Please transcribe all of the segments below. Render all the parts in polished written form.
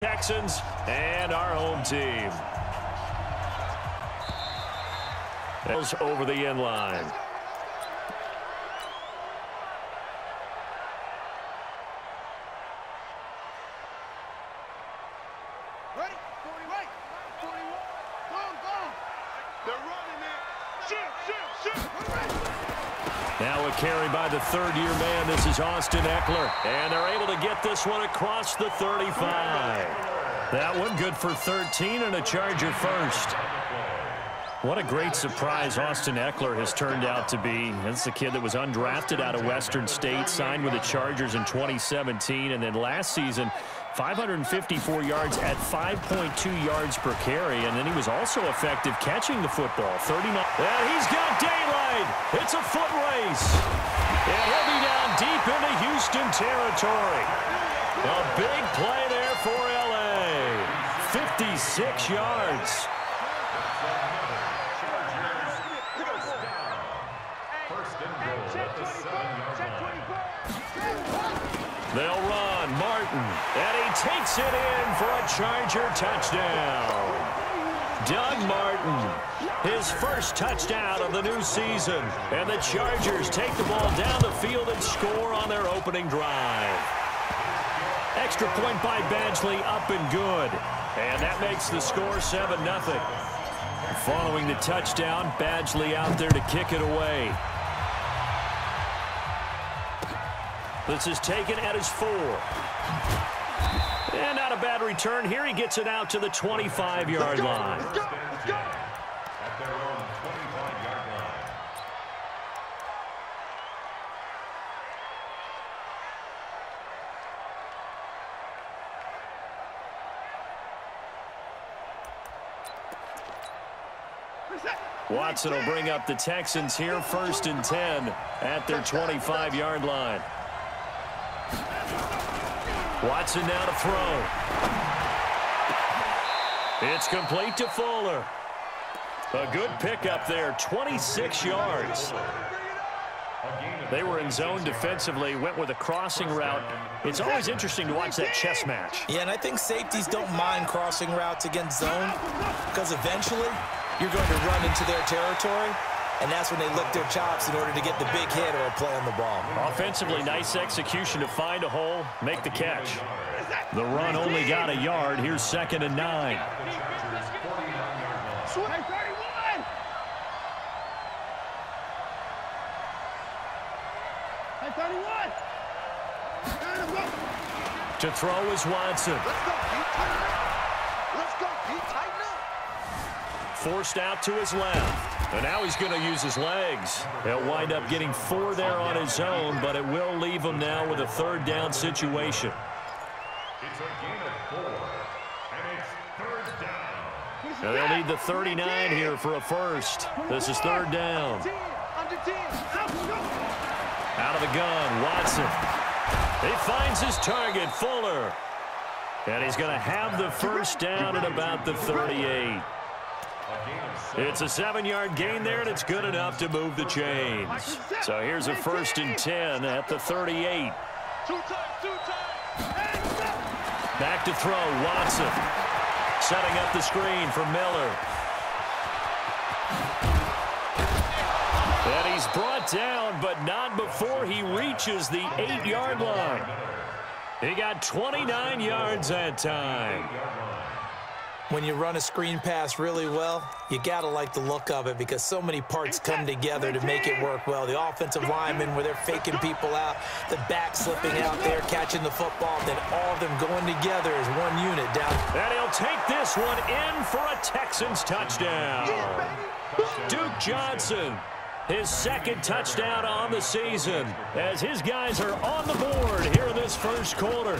Texans and our home team. Over the end line. Ready? 40, right. 41. Go. They're running it. Shoot. Now a carry by the third-year man. This is Austin Eckler. And they're able to get this one across the 35. That one good for 13 and a Charger first. What a great surprise Austin Eckler has turned out to be. That's the kid that was undrafted out of Western State, signed with the Chargers in 2017, and then last season, 554 yards at 5.2 yards per carry, and then he was also effective catching the football. 39. And he's got daylight. It's a foot race. And he'll be down deep into Houston territory. A big play there for L.A. 56 yards. They'll run. Martin. And he takes it in for a Charger touchdown. Doug Martin, his first touchdown of the new season. And the Chargers take the ball down the field and score on their opening drive. Extra point by Badgley, up and good. And that makes the score 7-0. Following the touchdown, Badgley out there to kick it away. This is taken at his 4. And not a bad return here. He gets it out to the 25-yard line. Let's go. At their own 25-yard line. Watson will bring up the Texans here, 1st and 10 at their 25-yard line. Watson now to throw. It's complete to Fuller. A good pickup there, 26 yards. They were in zone defensively, went with a crossing route. It's always interesting to watch that chess match. Yeah, and I think safeties don't mind crossing routes against zone because eventually you're going to run into their territory, and that's when they lick their chops in order to get the big hit or a play on the ball. Offensively, nice execution to find a hole, make the catch. The run only got a yard. Here's 2nd and 9. Hey, 31. To throw is Watson. Let's go. Keep tighten up. Forced out to his left. And now he's going to use his legs. He'll wind up getting 4 there on his own, but it will leave him now with a 3rd down situation. It's a gain of 4, and it's 3rd down. And they'll need the 39 here for a first. This is 3rd down. Under 10. Out of the gun, Watson. He finds his target, Fuller. And he's going to have the first down at about the 38. It's a 7-yard gain there, and it's good enough to move the chains. So here's a 1st and 10 at the 38. Back to throw, Watson. Setting up the screen for Miller. And he's brought down, but not before he reaches the 8-yard line. He got 29 yards that time. When you run a screen pass really well, you got to like the look of it because so many parts come together to make it work well. The offensive linemen, where they're faking people out, the back slipping out there, catching the football, then all of them going together as one unit down. And he'll take this one in for a Texans touchdown. Duke Johnson, his 2nd touchdown on the season, as his guys are on the board here in this first quarter.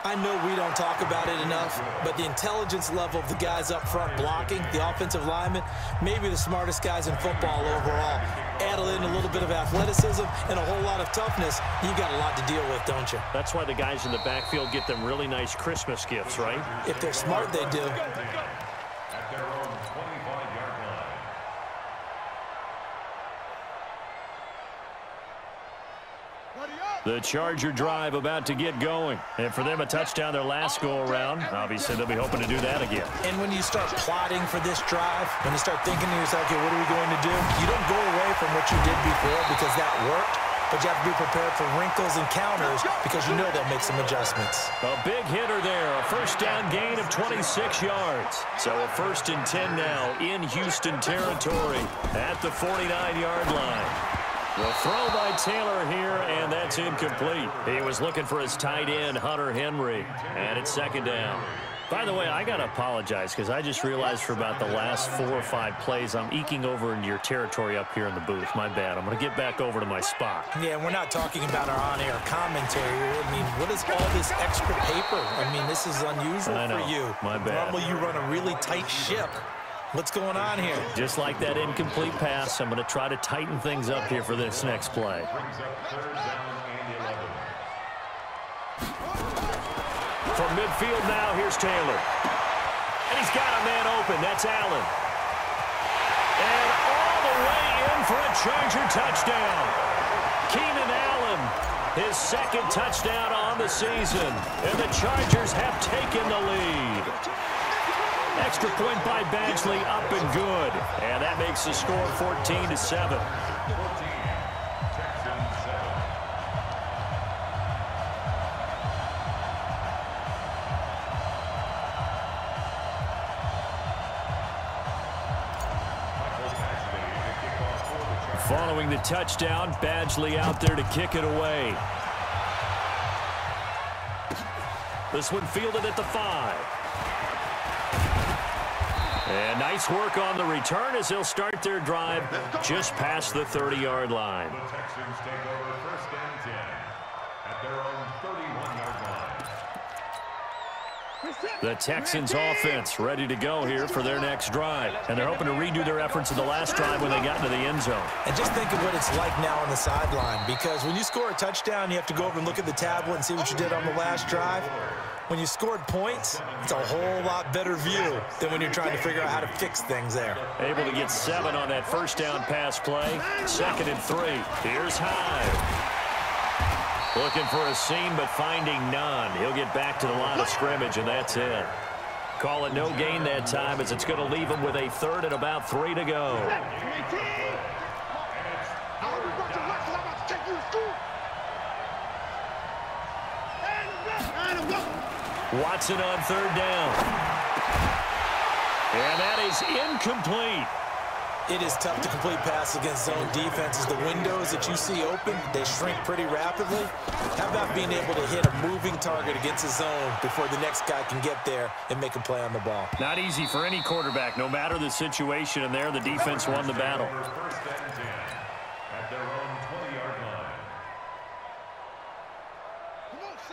I know we don't talk about it enough, but the intelligence level of the guys up front blocking, the offensive linemen, maybe the smartest guys in football overall. Add in a little bit of athleticism and a whole lot of toughness, you got a lot to deal with, don't you? That's why the guys in the backfield get them really nice Christmas gifts, right? If they're smart, they do. At their own 25-yard line. Ready up. The Charger drive about to get going. And for them, a touchdown their last go-around. Obviously, they'll be hoping to do that again. And when you start plotting for this drive, when you start thinking to yourself, okay, what are we going to do? You don't go away from what you did before because that worked. But you have to be prepared for wrinkles and counters because you know they'll make some adjustments. A big hitter there. A first down gain of 26 yards. So a 1st and 10 now in Houston territory at the 49-yard line. The throw by Taylor here, and that's incomplete. He was looking for his tight end, Hunter Henry, and it's 2nd down. By the way, I got to apologize because I just realized for about the last 4 or 5 plays, I'm eking over into your territory up here in the booth. My bad. I'm going to get back over to my spot. Yeah, we're not talking about our on-air commentary. I mean, what is all this extra paper? I mean, this is unusual for you. My bad. Normally you run a really tight ship. What's going on here? Just like that incomplete pass, I'm going to try to tighten things up here for this next play. From midfield now, here's Taylor. And he's got a man open. That's Allen. And all the way in for a Charger touchdown. Keenan Allen, his 2nd touchdown on the season. And the Chargers have taken the lead. Extra point by Badgley, up and good. And that makes the score 14-7. Following the touchdown, Badgley out there to kick it away. This one fielded at the 5. And nice work on the return as they'll start their drive just past the 30-yard line. The Texans take over 1st and 10 at their own 31-yard line. The Texans offense ready to go here for their next drive. And they're hoping to redo their efforts in the last drive when they got into the end zone. And just think of what it's like now on the sideline, because when you score a touchdown, you have to go over and look at the tablet and see what you did on the last drive. When you scored points, it's a whole lot better view than when you're trying to figure out how to fix things there. Able to get 7 on that first down pass play. 2nd and 3. Here's Hyde. Looking for a seam, but finding none. He'll get back to the line of scrimmage, and that's it. Call it no gain that time, as it's going to leave him with a 3rd and about 3 to go. Watson on 3rd down. And that is incomplete. It is tough to complete passes against zone defenses. The windows that you see open, they shrink pretty rapidly. How about being able to hit a moving target against a zone before the next guy can get there and make a play on the ball? Not easy for any quarterback, no matter the situation, and there the defense won the battle. 1st and 10 at their own 20-yard line.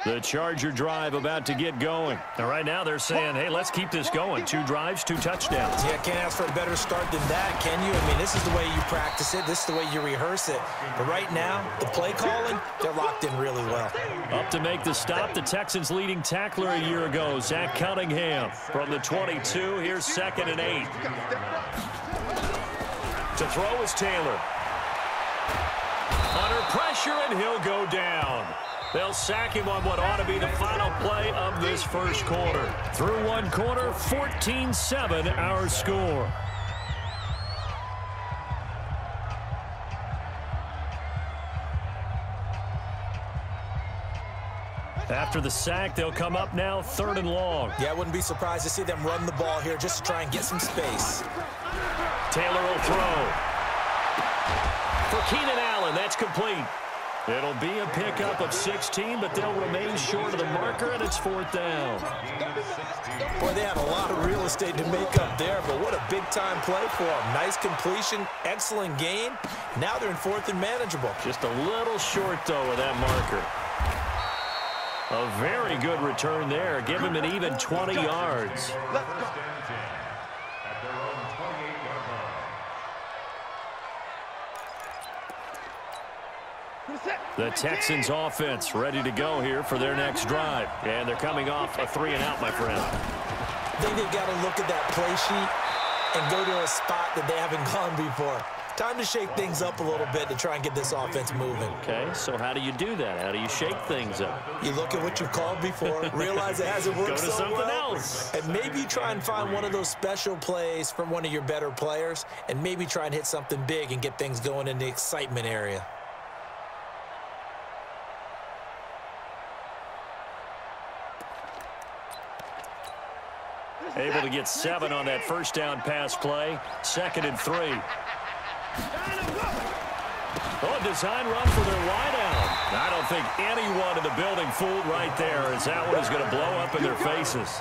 The Charger drive about to get going. And right now they're saying, hey, let's keep this going. 2 drives, 2 touchdowns. Yeah, can't ask for a better start than that, can you? I mean, this is the way you practice it. This is the way you rehearse it. But right now, the play calling, they're locked in really well. Up to make the stop, the Texans' leading tackler a year ago, Zach Cunningham. From the 22, here's 2nd and 8. To throw is Taylor. Under pressure, and he'll go down. They'll sack him on what ought to be the final play of this first quarter. Through 1 quarter, 14-7 our score. After the sack, they'll come up now 3rd and long. Yeah, I wouldn't be surprised to see them run the ball here just to try and get some space. Taylor will throw. For Keenan Allen, that's complete. It'll be a pickup of 16, but they'll remain short of the marker, and it's 4th down. Boy, they had a lot of real estate to make up there, but what a big-time play for them. Nice completion, excellent gain. Now they're in 4th and manageable. Just a little short, though, of that marker. A very good return there. Give him an even 20 yards. The Texans offense ready to go here for their next drive. And they're coming off a 3-and-out, my friend. I think they've got to look at that play sheet and go to a spot that they haven't gone before. Time to shake things up a little bit to try and get this offense moving. Okay, so how do you do that? How do you shake things up? You look at what you've called before, realize it hasn't worked Go to so something well, else. and maybe try and find one of those special plays from one of your better players, and maybe try and hit something big and get things going in the excitement area. Able to get 7 on that first down pass play. 2nd and 3. Oh, design run for their wideout. I don't think anyone in the building fooled right there, as that one is going to blow up in their faces.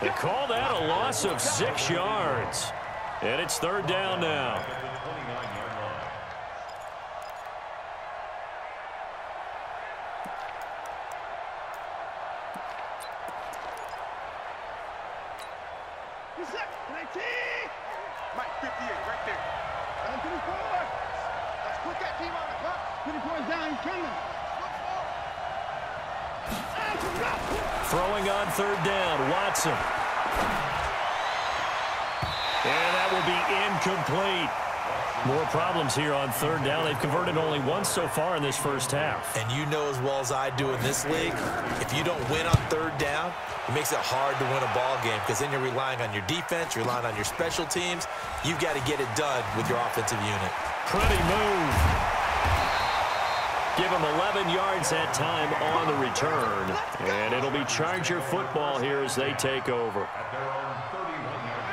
They call that a loss of 6 yards. And it's 3rd down now. Mike, 58, right there. Let's put that team on the clock. 54's down, he's coming. Throwing on 3rd down, Watson. And that will be incomplete. More problems here on 3rd down. They've converted only once so far in this first half. And you know as well as I do in this league, if you don't win on 3rd down, it makes it hard to win a ball game because then you're relying on your defense, you're relying on your special teams. You've got to get it done with your offensive unit. Pretty move. Give them 11 yards that time on the return. And it'll be Charger football here as they take over.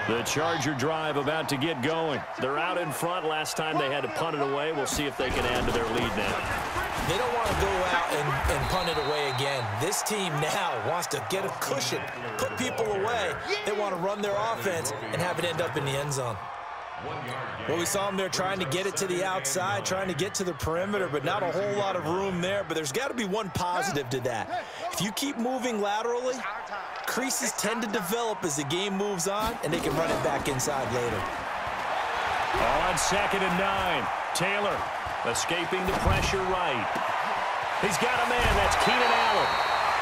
The Charger drive about to get going. They're out in front. Last time they had to punt it away. We'll see if they can add to their lead now. They don't want to go out and punt it away again. This team now wants to get a cushion, put people away. They want to run their offense and have it end up in the end zone. Well, we saw them there trying to get it to the outside, trying to get to the perimeter, but not a whole lot of room there. But there's got to be one positive to that. If you keep moving laterally, creases tend to develop as the game moves on, and they can run it back inside later. On 2nd and 9, Taylor escaping the pressure right. He's got a man. That's Keenan Allen.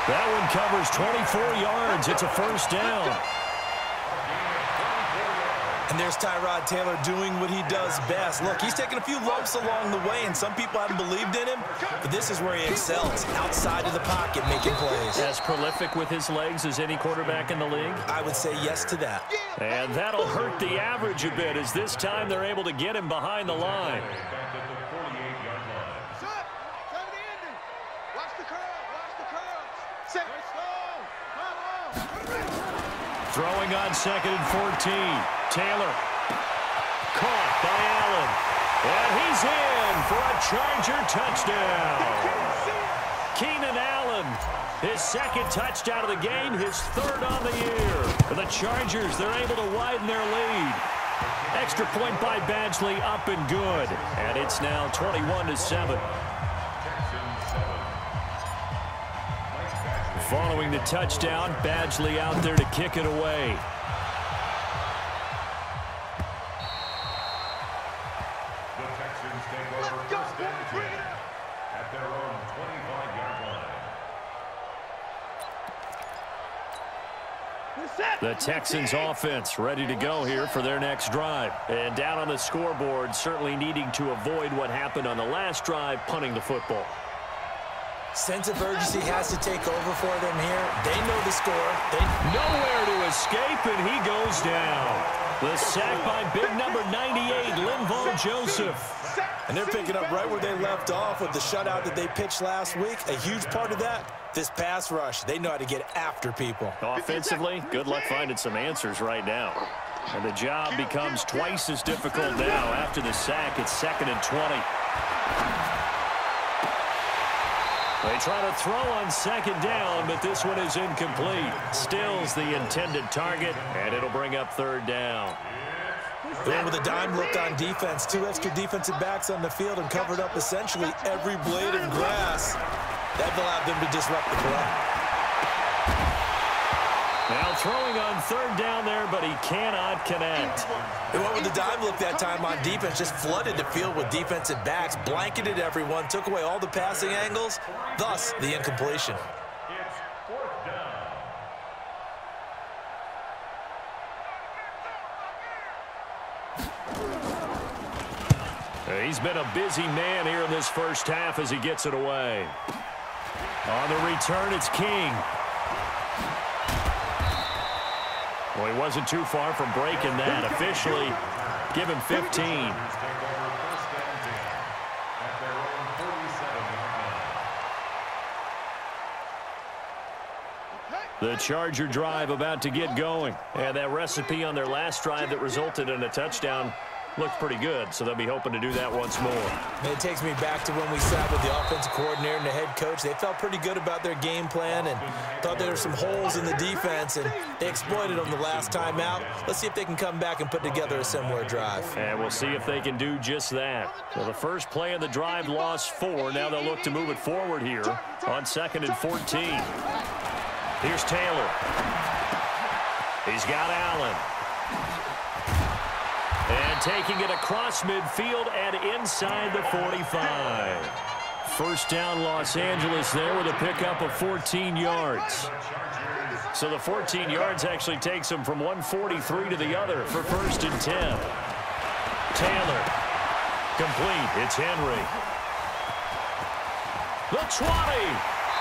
That one covers 24 yards. It's a 1st down. And there's Tyrod Taylor doing what he does best. Look, he's taken a few lumps along the way, and some people haven't believed in him, but this is where he excels, outside of the pocket, making plays. As prolific with his legs as any quarterback in the league? I would say yes to that. And that'll hurt the average a bit, as this time they're able to get him behind the line. Throwing on 2nd and 14. Taylor. Caught by Allen. And he's in for a Charger touchdown. Keenan Allen, his 2nd touchdown of the game, his 3rd on the year. For the Chargers, they're able to widen their lead. Extra point by Badgley, up and good. And it's now 21-7. Following the touchdown, Badgley out there to kick it away. The Texans take over first and 10 at their own 25-yard line. The Texans offense ready to go here for their next drive. And down on the scoreboard, certainly needing to avoid what happened on the last drive, punting the football. Sense of urgency has to take over for them here. They know the score. Nowhere to escape, and he goes down. The sack by big number 98, Linval Joseph. And they're picking up right where they left off with the shutout that they pitched last week. A huge part of that, this pass rush. They know how to get after people. Offensively, good luck finding some answers right now. And the job becomes twice as difficult now after the sack. It's 2nd and 20. They try to throw on 2nd down, but this one is incomplete. Still's the intended target, and it'll bring up 3rd down. Going with a dime look on defense. 2 extra defensive backs on the field and covered up essentially every blade of grass. That allowed them to disrupt the play. Now throwing on 3rd down there, but he cannot connect. They went with the dime look that time on defense, just flooded the field with defensive backs, blanketed everyone, took away all the passing angles, thus the incompletion. It's 4th down. He's been a busy man here in this first half as he gets it away. On the return, it's King. Well, he wasn't too far from breaking that. Officially, give him 15. The Charger drive about to get going. And that recipe on their last drive that resulted in a touchdown looked pretty good, so they'll be hoping to do that once more. It takes me back to when we sat with the offensive coordinator and the head coach. They felt pretty good about their game plan and thought there were some holes in the defense, and they exploited them the last time out. Let's see if they can come back and put together a similar drive. And we'll see if they can do just that. So the first play of the drive lost 4. Now they'll look to move it forward here on 2nd and 14. Here's Taylor. He's got Allen. And taking it across midfield and inside the 45. First down, Los Angeles there with a pickup of 14 yards. So the 14 yards actually takes them from 143 to the other for 1st and 10. Taylor. Complete. It's Henry. The 20.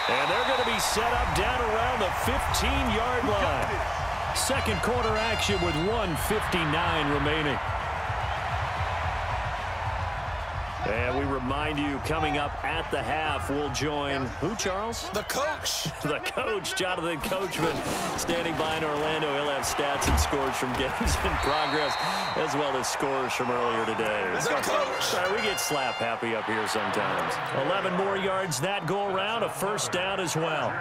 And they're going to be set up down around the 15-yard line. Second quarter action with 1:59 remaining. And we remind you, coming up at the half, we'll join who, Charles? The coach. The coach, Jonathan Coachman, standing by in Orlando. He'll have stats and scores from games in progress, as well as scores from earlier today. The coach. Sorry, we get slap happy up here sometimes. 11 more yards that go around, a first down as well.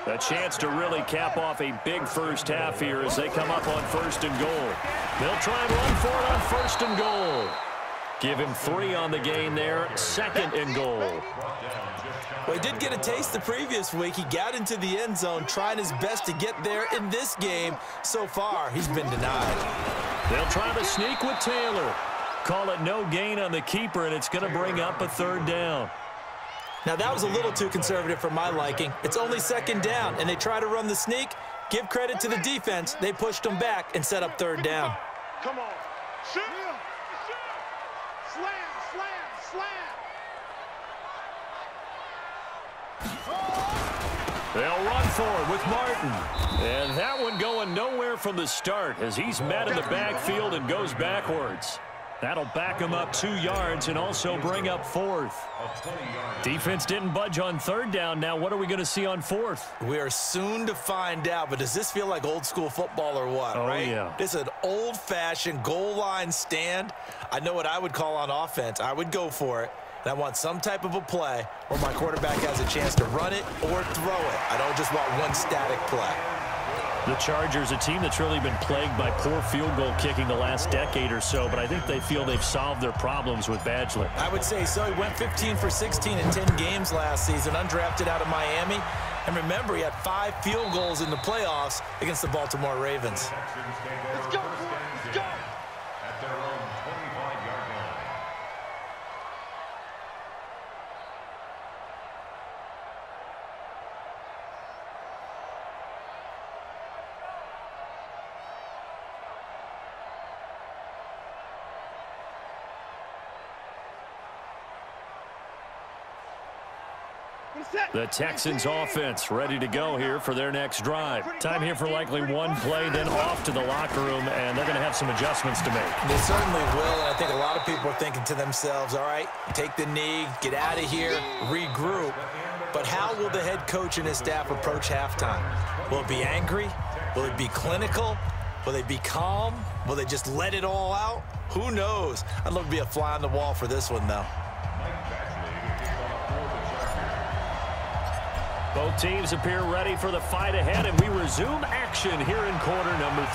A chance to really cap off a big first half here as they come up on 1st and goal. They'll try and run for it on 1st and goal. Give him 3 on the gain there, 2nd and goal. Well, he did get a taste the previous week. He got into the end zone, trying his best to get there in this game. So far, he's been denied. They'll try to sneak with Taylor. Call it no gain on the keeper, and it's going to bring up a 3rd down. Now, that was a little too conservative for my liking. It's only 2nd down, and they try to run the sneak. Give credit to the defense. They pushed them back and set up 3rd down. Come on. Shoot. Slam, slam, slam. They'll run for it with Martin. And that one going nowhere from the start as he's met in the backfield and goes backwards. That'll back him up 2 yards and also bring up 4th. Defense didn't budge on 3rd down. Now what are we going to see on 4th? We are soon to find out, but does this feel like old school football or what, right? Yeah. This is an old-fashioned goal line stand. I know what I would call on offense. I would go for it. And I want some type of a play where my quarterback has a chance to run it or throw it. I don't just want one static play. The Chargers, a team that's really been plagued by poor field goal kicking the last decade or so, but I think they feel they've solved their problems with Badgley. I would say so. He went 15 for 16 in 10 games last season, undrafted out of Miami. And remember, he had 5 field goals in the playoffs against the Baltimore Ravens. Let's go, boy. Let's go. At their own 25-yard line. The Texans offense ready to go here for their next drive. Time here for likely one play, then off to the locker room, and they're going to have some adjustments to make. They certainly will, and I think a lot of people are thinking to themselves, all right, take the knee, get out of here, regroup. But how will the head coach and his staff approach halftime? Will it be angry? Will it be clinical? Will they be calm? Will they just let it all out? Who knows? I'd love to be a fly on the wall for this one, though. Both teams appear ready for the fight ahead, and we resume action here in quarter number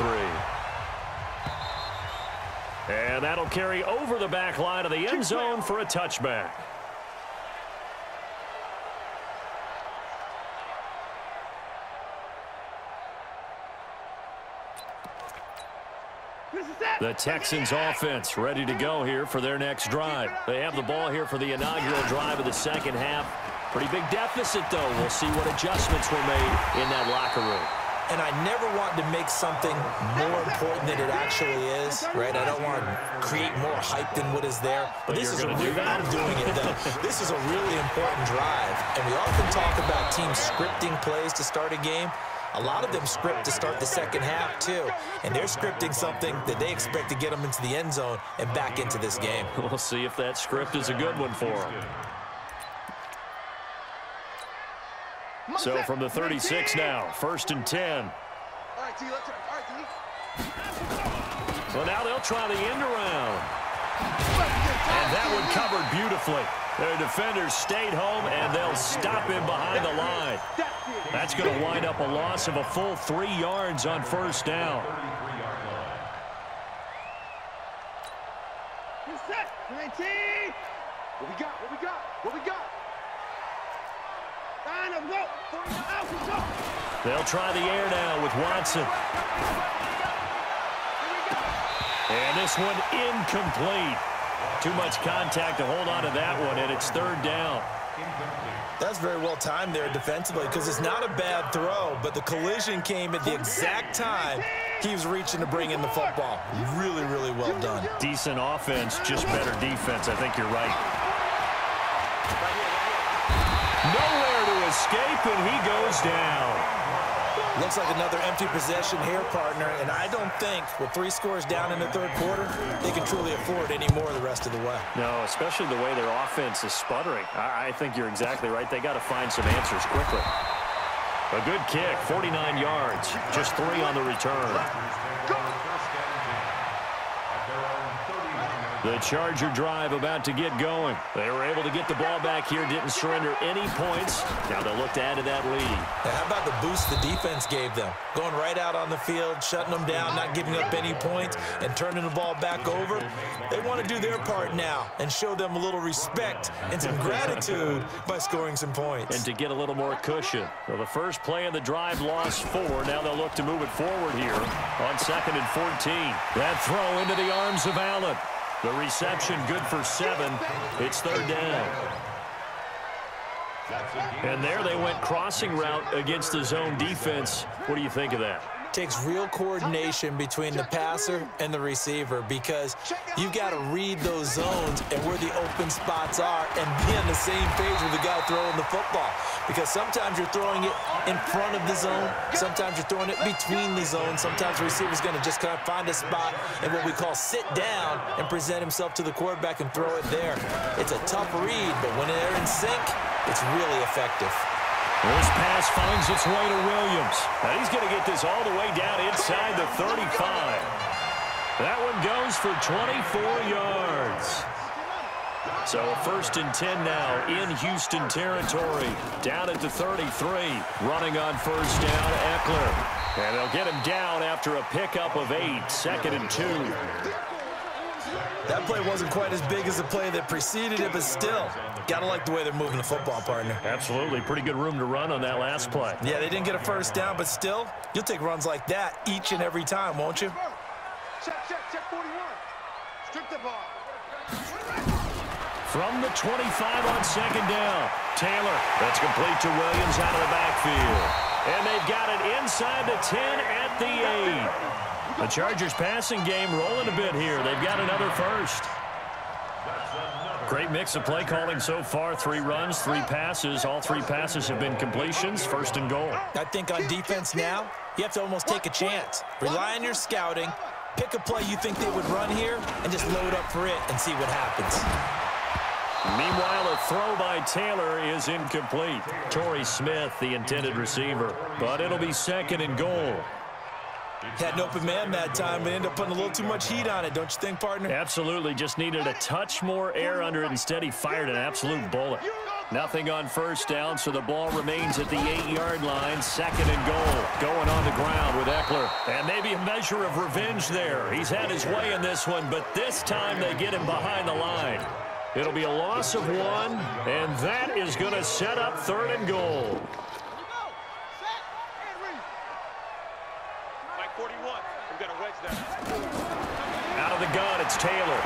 3. And that'll carry over the back line of the end zone for a touchback. The Texans offense ready to go here for their next drive. They have the ball here for the inaugural drive of the second half. Pretty big deficit, though. We'll see what adjustments were made in that locker room. and I never want to make something more important than it actually is, right? I don't want to create more hype than what is there. But this is I'm doing it, though. This is a really important drive, and we often talk about teams scripting plays to start a game. A lot of them script to start the second half, too. And they're scripting something that they expect to get them into the end zone and back into this game. We'll see if that script is a good one for them. So from the 36 now, 1st and 10. All right, T, let's go. All right, T. So now they'll try the end around. And that one covered beautifully. Their defenders stayed home, and they'll stop him behind the line. That's going to wind up a loss of a full 3 yards on 1st down. Set. 19. What we got? What we got? What we got? Line up, go. Go. They'll try the air now with Watson. And this one incomplete. Too much contact to hold on to that one, and it's 3rd down. That's very well timed there defensively because it's not a bad throw, but the collision came at the exact time he was reaching to bring in the football. Really, really well done. Decent offense, just better defense. I think you're right. Nowhere to escape, and he goes down. Looks like another empty possession here, partner, and I don't think with 3 scores down in the 3rd quarter, they can truly afford any more the rest of the way. No, especially the way their offense is sputtering. I think you're exactly right. They got to find some answers quickly. A good kick, 49 yards, just 3 on the return. The Charger drive about to get going. They were able to get the ball back here, didn't surrender any points. Now they'll look to add to that lead. Now, how about the boost the defense gave them? Going right out on the field, shutting them down, not giving up any points, and turning the ball back over. They want to do their part now and show them a little respect and some gratitude by scoring some points. And to get a little more cushion. Well, the first play of the drive lost 4. Now they'll look to move it forward here on 2nd and 14. That throw into the arms of Allen. The reception good for 7. It's 3rd down. And there they went crossing route against the zone defense. What do you think of that? Takes real coordination between the passer and the receiver because you've got to read those zones and where the open spots are and be on the same page with the guy throwing the football. Because sometimes you're throwing it in front of the zone. Sometimes you're throwing it between the zones. Sometimes the receiver's going to just kind of find a spot and what we call sit down and present himself to the quarterback and throw it there. It's a tough read, but when they're in sync, it's really effective. This pass finds its way to Williams. Now he's going to get this all the way down inside the 35. That one goes for 24 yards. So a 1st and 10 now in Houston territory. Down at the 33. Running on 1st down, Eckler. And they'll get him down after a pickup of 8. 2nd and 2. That play wasn't quite as big as the play that preceded it, but still, got to like the way they're moving the football, partner. Absolutely. Pretty good room to run on that last play. Yeah, they didn't get a 1st down, but still, you'll take runs like that each and every time, won't you? Check 41. Strip the ball. From the 25 on 2nd down. Taylor, that's complete to Williams out of the backfield. And they've got it inside the 10 at the 8. The Chargers passing game rolling a bit here. They've got another 1st. Great mix of play calling so far. 3 runs, 3 passes. All 3 passes have been completions. 1st and goal. I think on defense now, you have to almost take a chance. Rely on your scouting. Pick a play you think they would run here and just load up for it and see what happens. Meanwhile, a throw by Taylor is incomplete. Torrey Smith, the intended receiver. But it'll be 2nd and goal. Had an open man that time, but ended up putting a little too much heat on it, don't you think, partner? Absolutely. Just needed a touch more air under it. Instead, he fired an absolute bullet. Nothing on 1st down, so the ball remains at the 8-yard line. 2nd and goal. Going on the ground with Eckler. And maybe a measure of revenge there. He's had his way in this one, but this time they get him behind the line. It'll be a loss of 1, and that is going to set up 3rd and goal. Out of the gun, it's Taylor.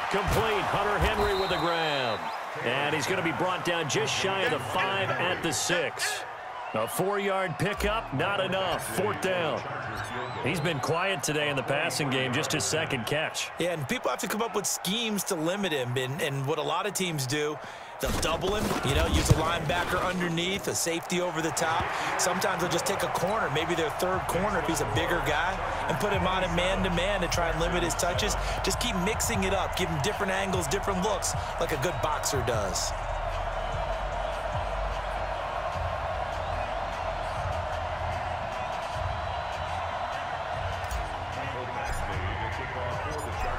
Complete. Hunter Henry with the grab. And he's going to be brought down just shy of the 5 at the 6. A 4-yard pickup, not enough. 4th down. He's been quiet today in the passing game, just his second catch. Yeah, and people have to come up with schemes to limit him. And what a lot of teams do, they'll double him, use a linebacker underneath, a safety over the top. Sometimes they'll just take a corner, maybe their third corner if he's a bigger guy, and put him on a man-to-man to try and limit his touches. Just keep mixing it up, give him different angles, different looks, like a good boxer does.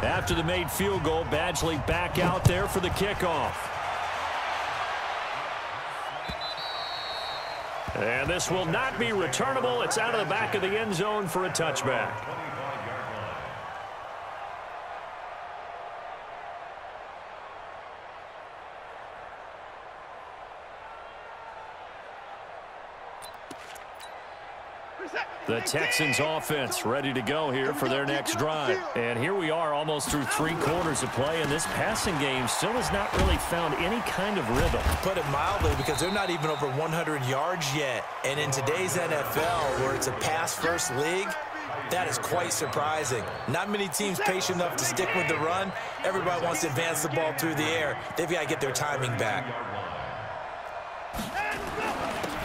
After the made field goal, Badgley back out there for the kickoff. And this will not be returnable. It's out of the back of the end zone for a touchback. The Texans offense ready to go here for their next drive. And here we are almost through 3 quarters of play, and this passing game still has not really found any kind of rhythm. Put it mildly, because they're not even over 100 yards yet. And in today's NFL, where it's a pass-first league, that is quite surprising. Not many teams patient enough to stick with the run. Everybody wants to advance the ball through the air. They've got to get their timing back.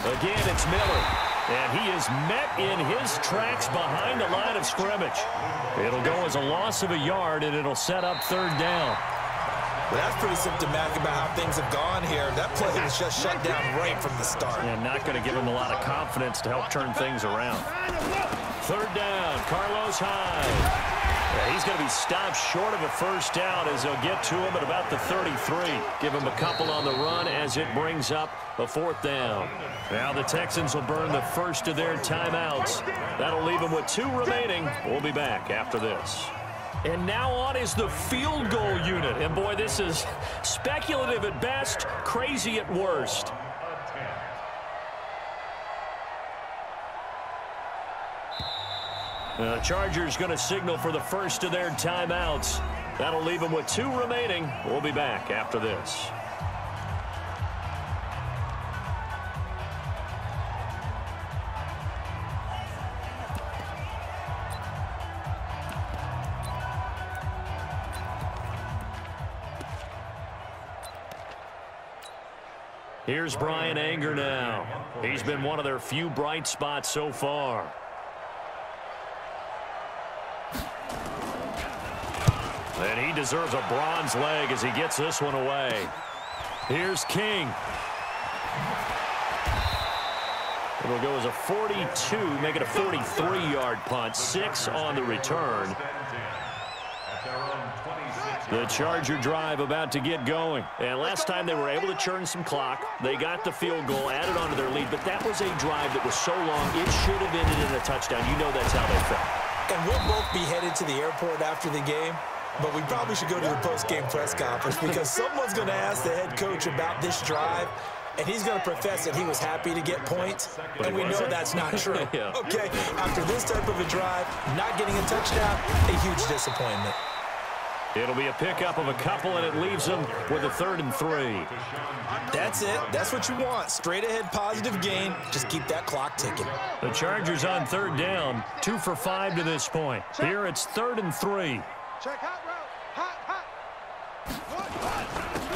Again, it's Miller. And he is met in his tracks behind the line of scrimmage. It'll go as a loss of a yard, and it'll set up 3rd down. Well, that's pretty symptomatic about how things have gone here. That play was just shut down right from the start. And not going to give him a lot of confidence to help turn things around. 3rd down, Carlos Hyde. Yeah, he's going to be stopped short of a 1st down as they'll get to him at about the 33. Give him a couple on the run as it brings up a 4th down. Now the Texans will burn the first of their timeouts. That'll leave them with 2 remaining. We'll be back after this. And now on is the field goal unit. And boy, this is speculative at best, crazy at worst. The Chargers going to signal for the first of their timeouts. That'll leave them with 2 remaining. We'll be back after this. Here's Brian Anger now. He's been one of their few bright spots so far. And he deserves a bronze leg as he gets this one away. Here's King. It'll go as a 42, make it a 43-yard punt. 6 on the return. The Charger drive about to get going. And last time they were able to churn some clock. They got the field goal, added on to their lead. But that was a drive that was so long, it should have ended in a touchdown. You know that's how they felt. And we'll both be headed to the airport after the game. But we probably should go to the post-game press conference because someone's going to ask the head coach about this drive, and he's going to profess that he was happy to get points, and we know that's not true. Yeah. Okay, after this type of a drive, not getting a touchdown, a huge disappointment. It'll be a pickup of a couple, and it leaves them with a 3rd and 3. That's it. That's what you want. Straight ahead positive gain. Just keep that clock ticking. The Chargers on 3rd down, 2 for 5 to this point. Here it's 3rd and 3. Check hot route. Hot.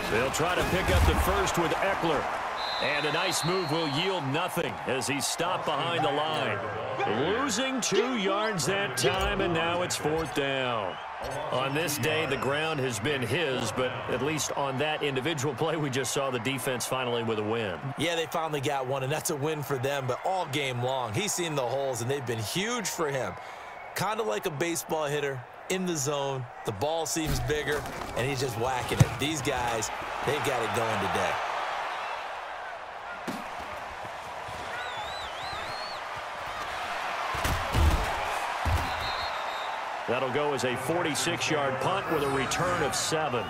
They'll try to pick up the first with Eckler. And a nice move will yield nothing as he's stopped behind the line. Losing 2 yards that time, and now it's 4th down. On this day, the ground has been his, but at least on that individual play, we just saw the defense finally with a win. Yeah, they finally got one, and that's a win for them, but all game long, he's seen the holes, and they've been huge for him. Kind of like a baseball hitter. In the zone, the ball seems bigger, and he's just whacking it. These guys, they've got it going today. That'll go as a 46-yard punt with a return of 7.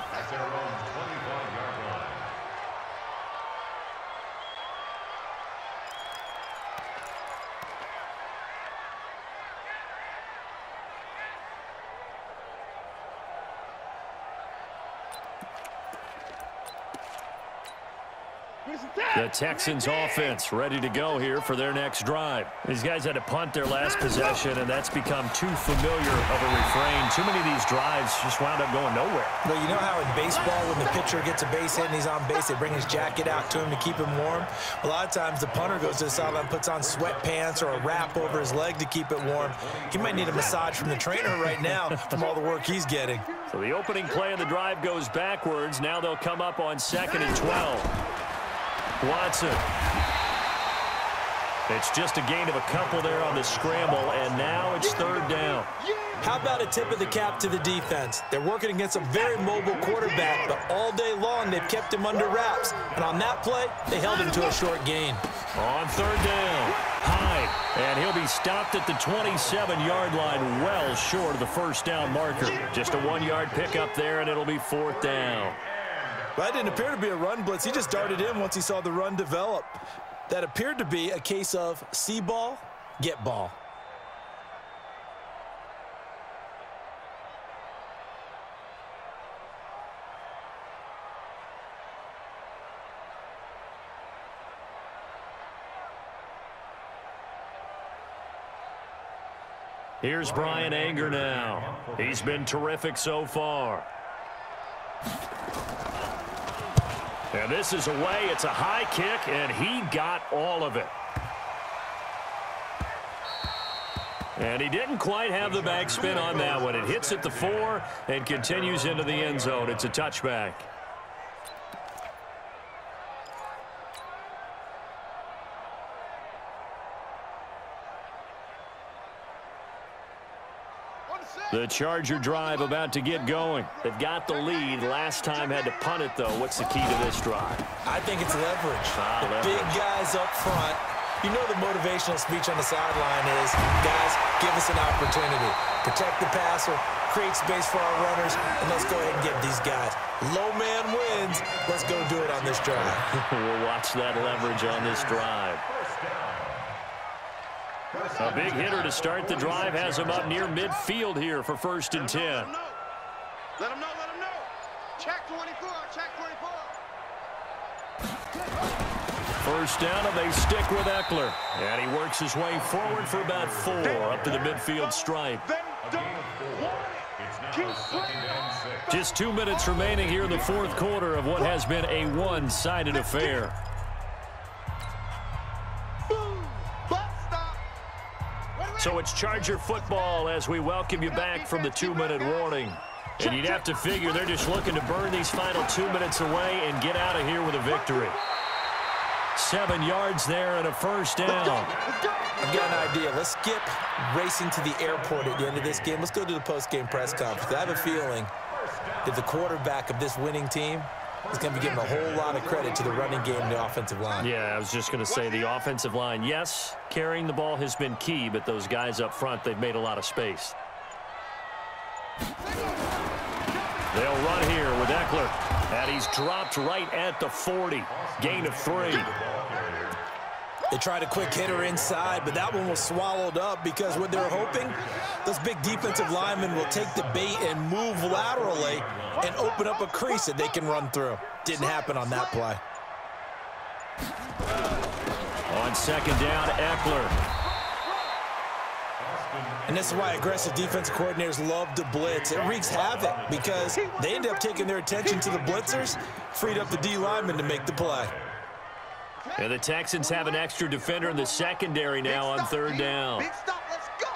The Texans offense ready to go here for their next drive. These guys had to punt their last possession, and that's become too familiar of a refrain. Too many of these drives just wound up going nowhere. Well, you know how in baseball when the pitcher gets a base hit and he's on base, they bring his jacket out to him to keep him warm? A lot of times the punter goes to the sideline, puts on sweatpants or a wrap over his leg to keep it warm. He might need a massage from the trainer right now from all the work he's getting. So the opening play of the drive goes backwards. Now they'll come up on 2nd and 12. Watson. It's just a gain of a couple there on the scramble, and now it's 3rd down. How about a tip of the cap to the defense? They're working against a very mobile quarterback, but all day long they've kept him under wraps. And on that play, they held him to a short gain. On 3rd down, Hyde, and he'll be stopped at the 27-yard line, well short of the 1st down marker. Just a 1-yard pickup there, and it'll be 4th down. Well, that didn't appear to be a run blitz. He just darted in once he saw the run develop. That appeared to be a case of see ball, get ball. Here's Brian Anger now. He's been terrific so far. And this is away. It's a high kick, and he got all of it. And he didn't quite have the backspin on that one. It hits at the 4 and continues into the end zone. It's a touchback. The Charger drive about to get going. They've got the lead. Last time had to punt it, though. What's the key to this drive? I think it's leverage. Leverage. Big guys up front. You know the motivational speech on the sideline is, guys, give us an opportunity. Protect the passer, create space for our runners, and let's go ahead and give these guys. Low man wins. Let's go do it on this drive. We'll watch that leverage on this drive. A big hitter to start the drive has him up near midfield here for 1st and 10. Let him know, let him know. Check 24, check 24. 1st down, and they stick with Eckler. And he works his way forward for about 4 up to the midfield stripe. Just 2 minutes remaining here in the 4th quarter of what has been a one-sided affair. So it's Charger football as we welcome you back from the 2-minute warning. And you'd have to figure they're just looking to burn these final 2 minutes away and get out of here with a victory. 7 yards there and a 1st down. I've got an idea. Let's skip racing to the airport at the end of this game. Let's go to the post-game press conference. I have a feeling that the quarterback of this winning team is going to be giving a whole lot of credit to the running game and the offensive line. Yeah, I was just going to say the offensive line, yes, carrying the ball has been key, but those guys up front, they've made a lot of space. They'll run here with Eckler, and he's dropped right at the 40. Gain of 3. They tried a quick hitter inside, but that one was swallowed up because what they're hoping, those big defensive linemen will take the bait and move laterally and open up a crease that they can run through. Didn't happen on that play. On 2nd down, Eckler. And this is why aggressive defensive coordinators love to blitz. It wreaks havoc because they end up taking their attention to the blitzers, freed up the D lineman to make the play. And the Texans have an extra defender in the secondary now on 3rd down. Big stop, let's go.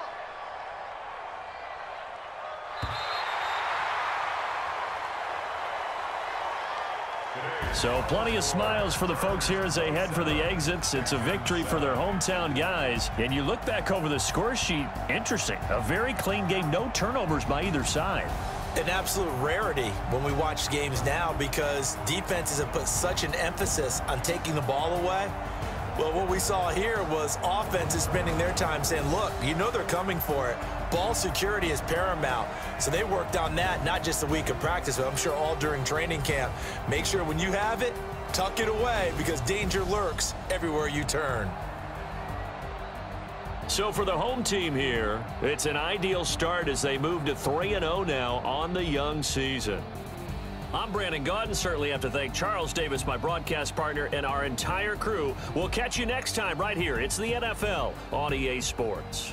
So plenty of smiles for the folks here as they head for the exits. It's a victory for their hometown guys. And you look back over the score sheet, interesting. A very clean game, no turnovers by either side. An absolute rarity when we watch games now because defenses have put such an emphasis on taking the ball away. Well, what we saw here was offenses spending their time saying, look, you know they're coming for it. Ball security is paramount. So they worked on that not just a week of practice, but I'm sure all during training camp. Make sure when you have it, tuck it away because danger lurks everywhere you turn. So for the home team here, it's an ideal start as they move to 3-0 now on the young season. I'm Brandon Gaudin. Certainly have to thank Charles Davis, my broadcast partner, and our entire crew. We'll catch you next time right here. It's the NFL on EA Sports.